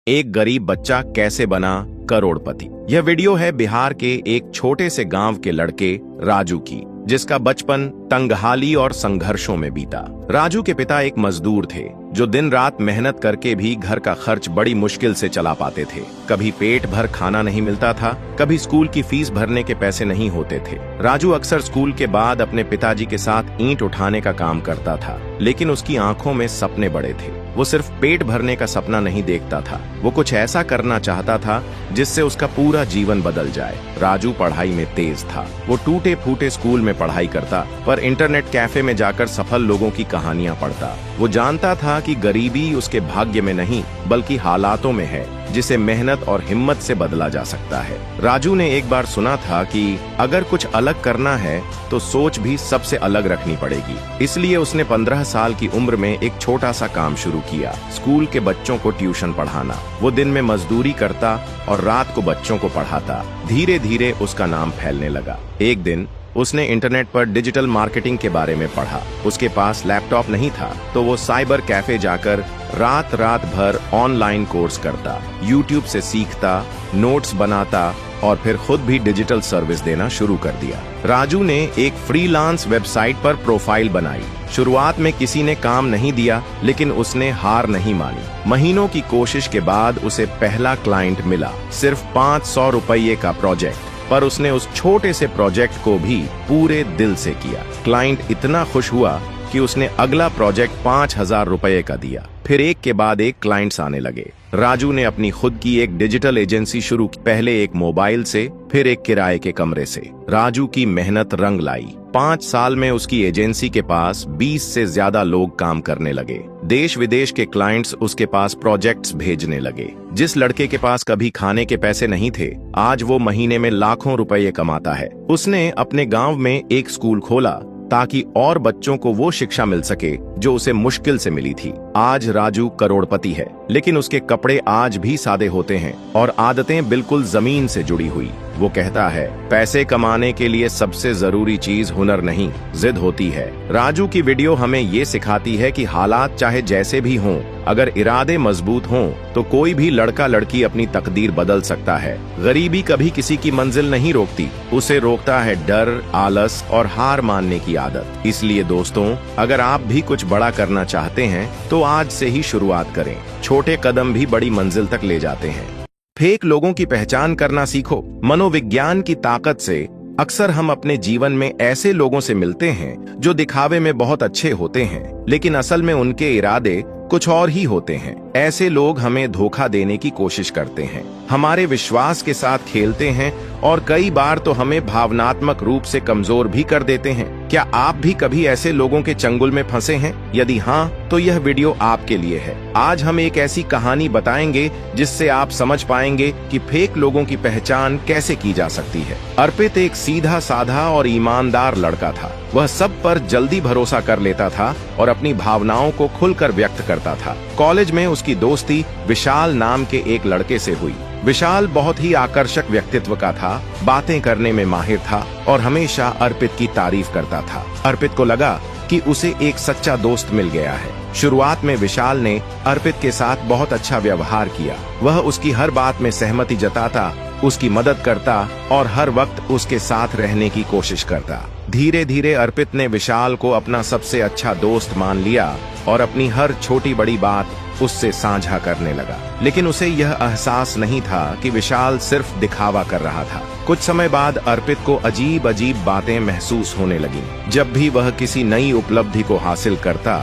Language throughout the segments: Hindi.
एक गरीब बच्चा कैसे बना करोड़पति। यह वीडियो है बिहार के एक छोटे से गांव के लड़के राजू की, जिसका बचपन तंगहाली और संघर्षों में बीता। राजू के पिता एक मजदूर थे जो दिन रात मेहनत करके भी घर का खर्च बड़ी मुश्किल से चला पाते थे। कभी पेट भर खाना नहीं मिलता था, कभी स्कूल की फीस भरने के पैसे नहीं होते थे। राजू अक्सर स्कूल के बाद अपने पिताजी के साथ ईंट उठाने का काम करता था, लेकिन उसकी आंखों में सपने बड़े थे। वो सिर्फ पेट भरने का सपना नहीं देखता था, वो कुछ ऐसा करना चाहता था जिससे उसका पूरा जीवन बदल जाए। राजू पढ़ाई में तेज था। वो टूटे फूटे स्कूल में पढ़ाई करता, पर इंटरनेट कैफे में जाकर सफल लोगों की कहानियां पढ़ता। वो जानता था कि गरीबी उसके भाग्य में नहीं बल्कि हालातों में है, जिसे मेहनत और हिम्मत से बदला जा सकता है। राजू ने एक बार सुना था कि अगर कुछ अलग करना है तो सोच भी सबसे अलग रखनी पड़ेगी। इसलिए उसने 15 साल की उम्र में एक छोटा सा काम शुरू किया, स्कूल के बच्चों को ट्यूशन पढ़ाना। वो दिन में मजदूरी करता और रात को बच्चों को पढ़ाता। धीरे धीरे उसका नाम फैलने लगा। एक दिन उसने इंटरनेट पर डिजिटल मार्केटिंग के बारे में पढ़ा। उसके पास लैपटॉप नहीं था, तो वो साइबर कैफे जाकर रात भर ऑनलाइन कोर्स करता, यूट्यूब से सीखता, नोट्स बनाता और फिर खुद भी डिजिटल सर्विस देना शुरू कर दिया। राजू ने एक फ्रीलांस वेबसाइट पर प्रोफाइल बनाई। शुरुआत में किसी ने काम नहीं दिया, लेकिन उसने हार नहीं मानी। महीनों की कोशिश के बाद उसे पहला क्लाइंट मिला, सिर्फ 500 रुपये का प्रोजेक्ट। पर उसने उस छोटे से प्रोजेक्ट को भी पूरे दिल से किया। क्लाइंट इतना खुश हुआ कि उसने अगला प्रोजेक्ट 5000 रुपये का दिया। फिर एक के बाद एक क्लाइंट्स आने लगे। राजू ने अपनी खुद की एक डिजिटल एजेंसी शुरू की, पहले एक मोबाइल से, फिर एक किराए के कमरे से। राजू की मेहनत रंग लाई। 5 साल में उसकी एजेंसी के पास 20 से ज्यादा लोग काम करने लगे। देश विदेश के क्लाइंट्स उसके पास प्रोजेक्ट्स भेजने लगे। जिस लड़के के पास कभी खाने के पैसे नहीं थे, आज वो महीने में लाखों रुपए कमाता है। उसने अपने गांव में एक स्कूल खोला ताकि और बच्चों को वो शिक्षा मिल सके जो उसे मुश्किल से मिली थी। आज राजू करोड़पति है, लेकिन उसके कपड़े आज भी सादे होते हैं और आदतें बिल्कुल जमीन से जुड़ी हुई। वो कहता है, पैसे कमाने के लिए सबसे जरूरी चीज हुनर नहीं, जिद होती है। राजू की वीडियो हमें ये सिखाती है कि हालात चाहे जैसे भी हों, अगर इरादे मजबूत हों तो कोई भी लड़का लड़की अपनी तकदीर बदल सकता है। गरीबी कभी किसी की मंजिल नहीं रोकती, उसे रोकता है डर, आलस और हार मानने की आदत। इसलिए दोस्तों, अगर आप भी कुछ बड़ा करना चाहते हैं तो आज से ही शुरुआत करें। छोटे कदम भी बड़ी मंजिल तक ले जाते हैं। फेक लोगों की पहचान करना सीखो। मनोविज्ञान की ताकत से अक्सर हम अपने जीवन में ऐसे लोगों से मिलते हैं जो दिखावे में बहुत अच्छे होते हैं, लेकिन असल में उनके इरादे कुछ और ही होते हैं। ऐसे लोग हमें धोखा देने की कोशिश करते हैं, हमारे विश्वास के साथ खेलते हैं और कई बार तो हमें भावनात्मक रूप से कमजोर भी कर देते हैं। क्या आप भी कभी ऐसे लोगों के चंगुल में फंसे हैं? यदि हाँ, तो यह वीडियो आपके लिए है। आज हम एक ऐसी कहानी बताएंगे जिससे आप समझ पाएंगे कि फेक लोगों की पहचान कैसे की जा सकती है। अर्पित एक सीधा साधा और ईमानदार लड़का था। वह सब पर जल्दी भरोसा कर लेता था और अपनी भावनाओं को खुलकर व्यक्त करता था। कॉलेज में उसकी दोस्ती विशाल नाम के एक लड़के से हुई। विशाल बहुत ही आकर्षक व्यक्तित्व का था, बातें करने में माहिर था और हमेशा अर्पित की तारीफ करता था। अर्पित को लगा कि उसे एक सच्चा दोस्त मिल गया है। शुरुआत में विशाल ने अर्पित के साथ बहुत अच्छा व्यवहार किया। वह उसकी हर बात में सहमति जताता, उसकी मदद करता और हर वक्त उसके साथ रहने की कोशिश करता। धीरे धीरे अर्पित ने विशाल को अपना सबसे अच्छा दोस्त मान लिया और अपनी हर छोटी बड़ी बात उससे साझा करने लगा। लेकिन उसे यह एहसास नहीं था कि विशाल सिर्फ दिखावा कर रहा था। कुछ समय बाद अर्पित को अजीब अजीब बातें महसूस होने लगीं। जब भी वह किसी नई उपलब्धि को हासिल करता,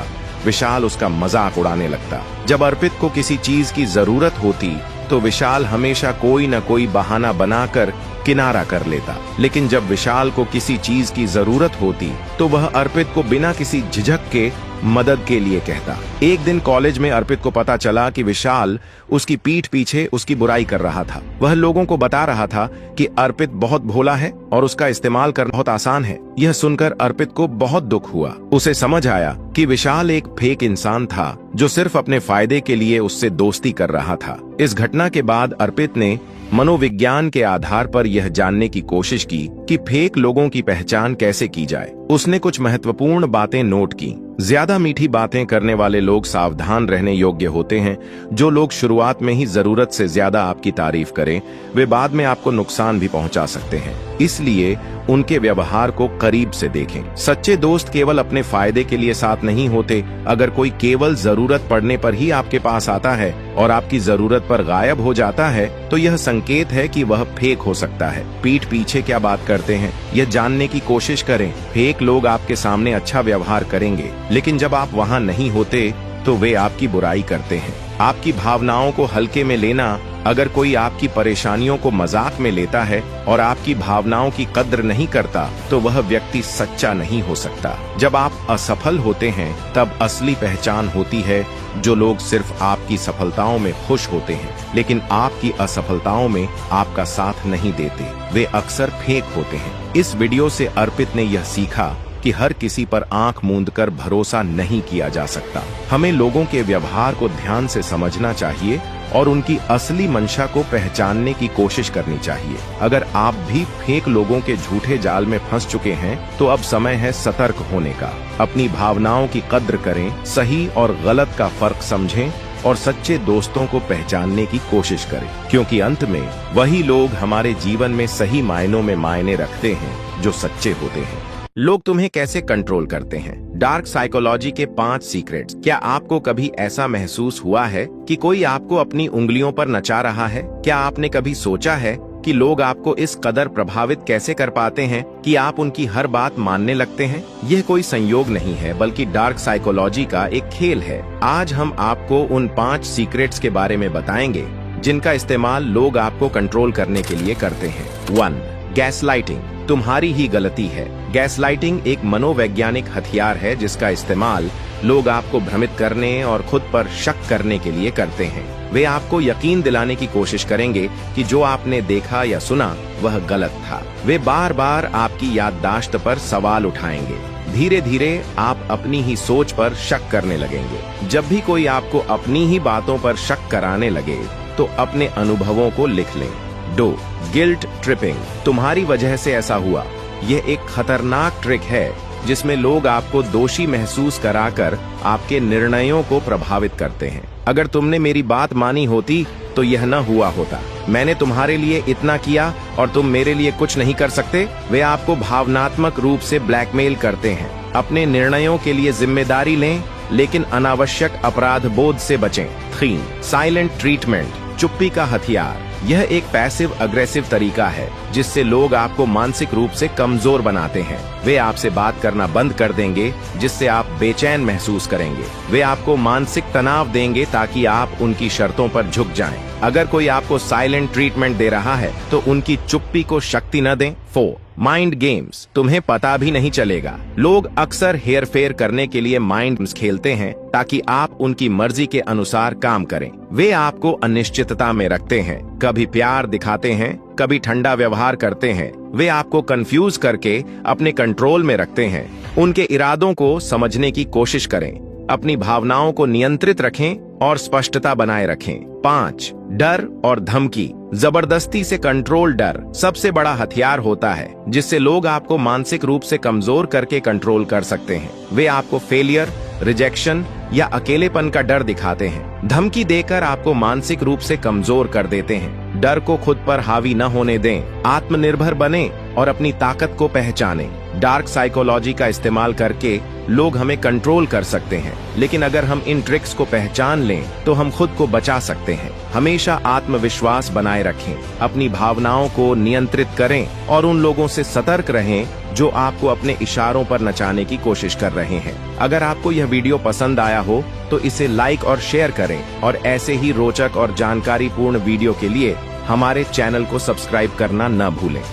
विशाल उसका मजाक उड़ाने लगता। जब अर्पित को किसी चीज की जरूरत होती तो विशाल हमेशा कोई न कोई बहाना बनाकर किनारा कर लेता। लेकिन जब विशाल को किसी चीज की जरूरत होती तो वह अर्पित को बिना किसी झिझक के मदद के लिए कहता। एक दिन कॉलेज में अर्पित को पता चला कि विशाल उसकी पीठ पीछे उसकी बुराई कर रहा था। वह लोगों को बता रहा था कि अर्पित बहुत भोला है और उसका इस्तेमाल करना बहुत आसान है। यह सुनकर अर्पित को बहुत दुख हुआ। उसे समझ आया कि विशाल एक फेक इंसान था जो सिर्फ अपने फायदे के लिए उससे दोस्ती कर रहा था। इस घटना के बाद अर्पित ने मनोविज्ञान के आधार पर यह जानने की कोशिश की कि फेक लोगों की पहचान कैसे की जाए। उसने कुछ महत्वपूर्ण बातें नोट की। ज्यादा मीठी बातें करने वाले लोग सावधान रहने योग्य होते हैं। जो लोग शुरुआत में ही जरूरत से ज्यादा आपकी तारीफ करें, वे बाद में आपको नुकसान भी पहुंचा सकते हैं। इसलिए उनके व्यवहार को करीब से देखें। सच्चे दोस्त केवल अपने फायदे के लिए साथ नहीं होते। अगर कोई केवल जरूरत पड़ने पर ही आपके पास आता है और आपकी जरूरत पर गायब हो जाता है, तो यह संकेत है कि वह फेक हो सकता है। पीठ पीछे क्या बात करते हैं, यह जानने की कोशिश करें। फेक लोग आपके सामने अच्छा व्यवहार करेंगे, लेकिन जब आप वहां नहीं होते तो वे आपकी बुराई करते हैं। आपकी भावनाओं को हल्के में लेना। अगर कोई आपकी परेशानियों को मजाक में लेता है और आपकी भावनाओं की कद्र नहीं करता, तो वह व्यक्ति सच्चा नहीं हो सकता। जब आप असफल होते हैं, तब असली पहचान होती है। जो लोग सिर्फ आपकी सफलताओं में खुश होते हैं, लेकिन आपकी असफलताओं में आपका साथ नहीं देते, वे अक्सर फेक होते हैं। इस वीडियो से अर्पित ने यह सीखा कि हर किसी पर आंख मूंदकर भरोसा नहीं किया जा सकता। हमें लोगों के व्यवहार को ध्यान से समझना चाहिए और उनकी असली मंशा को पहचानने की कोशिश करनी चाहिए। अगर आप भी फेक लोगों के झूठे जाल में फंस चुके हैं, तो अब समय है सतर्क होने का। अपनी भावनाओं की कद्र करें, सही और गलत का फर्क समझें और सच्चे दोस्तों को पहचानने की कोशिश करें, क्योंकि अंत में वही लोग हमारे जीवन में सही मायनों में मायने रखते हैं जो सच्चे होते हैं। लोग तुम्हें कैसे कंट्रोल करते हैं? डार्क साइकोलॉजी के 5 सीक्रेट्स। क्या आपको कभी ऐसा महसूस हुआ है कि कोई आपको अपनी उंगलियों पर नचा रहा है? क्या आपने कभी सोचा है कि लोग आपको इस कदर प्रभावित कैसे कर पाते हैं कि आप उनकी हर बात मानने लगते हैं? यह कोई संयोग नहीं है, बल्कि डार्क साइकोलॉजी का एक खेल है। आज हम आपको उन 5 सीक्रेट्स के बारे में बताएंगे जिनका इस्तेमाल लोग आपको कंट्रोल करने के लिए करते हैं। 1. गैसलाइटिंग। तुम्हारी ही गलती है। गैसलाइटिंग एक मनोवैज्ञानिक हथियार है जिसका इस्तेमाल लोग आपको भ्रमित करने और खुद पर शक करने के लिए करते हैं। वे आपको यकीन दिलाने की कोशिश करेंगे कि जो आपने देखा या सुना वह गलत था। वे बार बार आपकी याददाश्त पर सवाल उठाएंगे। धीरे धीरे आप अपनी ही सोच पर शक करने लगेंगे। जब भी कोई आपको अपनी ही बातों पर शक कराने लगे, तो अपने अनुभवों को लिख लें। 2. Guilt tripping. तुम्हारी वजह से ऐसा हुआ। यह एक खतरनाक ट्रिक है जिसमें लोग आपको दोषी महसूस कराकर आपके निर्णयों को प्रभावित करते हैं। अगर तुमने मेरी बात मानी होती तो यह न हुआ होता। मैंने तुम्हारे लिए इतना किया और तुम मेरे लिए कुछ नहीं कर सकते। वे आपको भावनात्मक रूप से ब्लैकमेल करते हैं। अपने निर्णयों के लिए जिम्मेदारी लें, लेकिन अनावश्यक अपराध बोध से बचें। 3. Silent treatment. चुप्पी का हथियार। यह एक पैसिव अग्रेसिव तरीका है जिससे लोग आपको मानसिक रूप से कमजोर बनाते हैं। वे आपसे बात करना बंद कर देंगे, जिससे आप बेचैन महसूस करेंगे। वे आपको मानसिक तनाव देंगे ताकि आप उनकी शर्तों पर झुक जाएं। अगर कोई आपको साइलेंट ट्रीटमेंट दे रहा है, तो उनकी चुप्पी को शक्ति न दें। 4. Mind games. तुम्हें पता भी नहीं चलेगा। लोग अक्सर हेर फेर करने के लिए माइंड गेम्स खेलते हैं ताकि आप उनकी मर्जी के अनुसार काम करें। वे आपको अनिश्चितता में रखते हैं, कभी प्यार दिखाते हैं, कभी ठंडा व्यवहार करते हैं। वे आपको कंफ्यूज करके अपने कंट्रोल में रखते हैं। उनके इरादों को समझने की कोशिश करें। अपनी भावनाओं को नियंत्रित रखें और स्पष्टता बनाए रखें। 5. डर और धमकी। जबरदस्ती से कंट्रोल। डर सबसे बड़ा हथियार होता है जिससे लोग आपको मानसिक रूप से कमजोर करके कंट्रोल कर सकते हैं। वे आपको फेलियर, रिजेक्शन या अकेलेपन का डर दिखाते हैं। धमकी देकर आपको मानसिक रूप से कमजोर कर देते हैं। डर को खुद पर हावी न होने दें। आत्मनिर्भर बने और अपनी ताकत को पहचानें। डार्क साइकोलॉजी का इस्तेमाल करके लोग हमें कंट्रोल कर सकते हैं, लेकिन अगर हम इन ट्रिक्स को पहचान लें तो हम खुद को बचा सकते हैं। हमेशा आत्मविश्वास बनाए रखें, अपनी भावनाओं को नियंत्रित करें और उन लोगों से सतर्क रहें जो आपको अपने इशारों पर नचाने की कोशिश कर रहे हैं। अगर आपको यह वीडियो पसंद आया हो तो इसे लाइक और शेयर करें और ऐसे ही रोचक और जानकारीपूर्ण वीडियो के लिए हमारे चैनल को सब्सक्राइब करना न भूलें।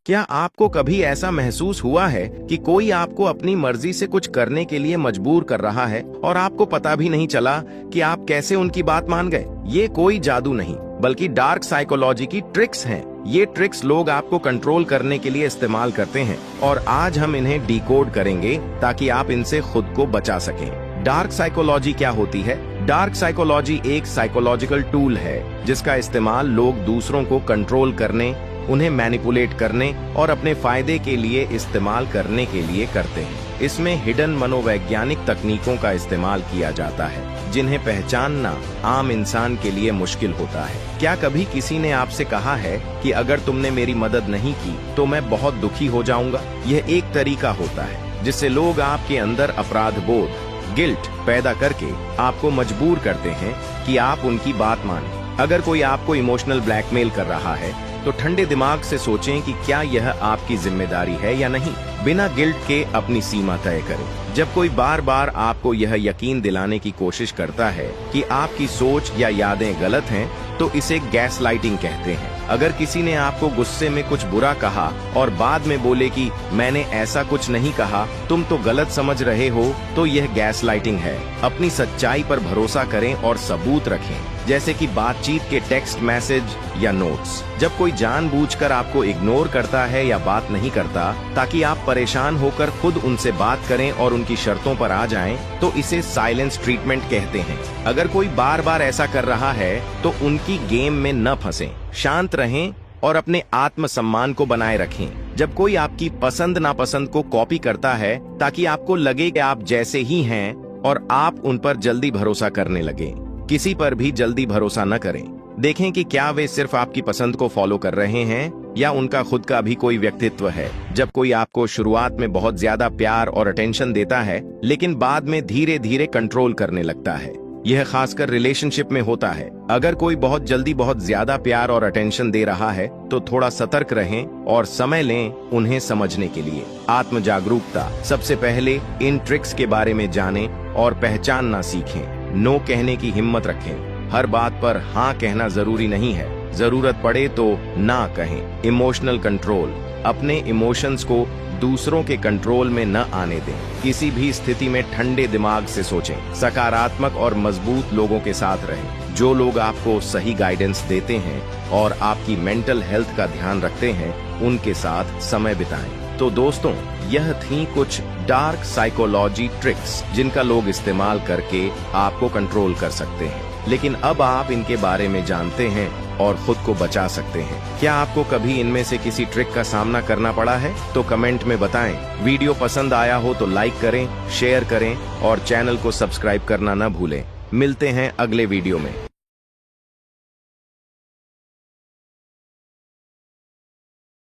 क्या आपको कभी ऐसा महसूस हुआ है कि कोई आपको अपनी मर्जी से कुछ करने के लिए मजबूर कर रहा है और आपको पता भी नहीं चला कि आप कैसे उनकी बात मान गए? ये कोई जादू नहीं, बल्कि डार्क साइकोलॉजी की ट्रिक्स हैं। ये ट्रिक्स लोग आपको कंट्रोल करने के लिए इस्तेमाल करते हैं और आज हम इन्हें डिकोड करेंगे ताकि आप इनसे खुद को बचा सकें। डार्क साइकोलॉजी क्या होती है? डार्क साइकोलॉजी एक साइकोलॉजिकल टूल है जिसका इस्तेमाल लोग दूसरों को कंट्रोल करने उन्हें मैनिपुलेट करने और अपने फायदे के लिए इस्तेमाल करने के लिए करते हैं। इसमें हिडन मनोवैज्ञानिक तकनीकों का इस्तेमाल किया जाता है जिन्हें पहचानना आम इंसान के लिए मुश्किल होता है। क्या कभी किसी ने आपसे कहा है कि अगर तुमने मेरी मदद नहीं की तो मैं बहुत दुखी हो जाऊंगा? यह एक तरीका होता है जिससे लोग आपके अंदर अपराध बोध, गिल्ट पैदा करके आपको मजबूर करते हैं कि आप उनकी बात मानें। अगर कोई आपको इमोशनल ब्लैकमेल कर रहा है तो ठंडे दिमाग से सोचें कि क्या यह आपकी जिम्मेदारी है या नहीं। बिना गिल्ट के अपनी सीमा तय करें। जब कोई बार बार आपको यह यकीन दिलाने की कोशिश करता है कि आपकी सोच या यादें गलत हैं, तो इसे गैसलाइटिंग कहते हैं। अगर किसी ने आपको गुस्से में कुछ बुरा कहा और बाद में बोले कि मैंने ऐसा कुछ नहीं कहा, तुम तो गलत समझ रहे हो, तो यह गैसलाइटिंग है। अपनी सच्चाई पर भरोसा करें और सबूत रखें, जैसे कि बातचीत के टेक्स्ट मैसेज या नोट्स। जब कोई जानबूझकर आपको इग्नोर करता है या बात नहीं करता ताकि आप परेशान होकर खुद उनसे बात करें और उनकी शर्तों पर आ जाएं, तो इसे साइलेंस ट्रीटमेंट कहते हैं। अगर कोई बार बार ऐसा कर रहा है तो उनकी गेम में न फंसें, शांत रहें और अपने आत्मसम्मान को बनाए रखें। जब कोई आपकी पसंद नापसंद को कॉपी करता है ताकि आपको लगे कि आप जैसे ही हैं और आप उन पर जल्दी भरोसा करने लगे, किसी पर भी जल्दी भरोसा न करें। देखें कि क्या वे सिर्फ आपकी पसंद को फॉलो कर रहे हैं या उनका खुद का भी कोई व्यक्तित्व है। जब कोई आपको शुरुआत में बहुत ज्यादा प्यार और अटेंशन देता है लेकिन बाद में धीरे धीरे कंट्रोल करने लगता है, यह खासकर रिलेशनशिप में होता है। अगर कोई बहुत जल्दी बहुत ज्यादा प्यार और अटेंशन दे रहा है तो थोड़ा सतर्क रहें और समय लें उन्हें समझने के लिए। आत्म जागरूकता। सबसे पहले इन ट्रिक्स के बारे में जानें और पहचानना सीखें। नो कहने की हिम्मत रखें। हर बात पर हाँ कहना जरूरी नहीं है, जरूरत पड़े तो ना कहें। Emotional control. अपने इमोशंस को दूसरों के कंट्रोल में न आने दें। किसी भी स्थिति में ठंडे दिमाग से सोचें। सकारात्मक और मजबूत लोगों के साथ रहें, जो लोग आपको सही गाइडेंस देते हैं और आपकी मेंटल हेल्थ का ध्यान रखते हैं, उनके साथ समय बिताएं। तो दोस्तों, यह थी कुछ डार्क साइकोलॉजी ट्रिक्स जिनका लोग इस्तेमाल करके आपको कंट्रोल कर सकते हैं, लेकिन अब आप इनके बारे में जानते हैं और खुद को बचा सकते हैं। क्या आपको कभी इनमें से किसी ट्रिक का सामना करना पड़ा है? तो कमेंट में बताएं। वीडियो पसंद आया हो तो लाइक करें, शेयर करें और चैनल को सब्सक्राइब करना न भूलें। मिलते हैं अगले वीडियो में।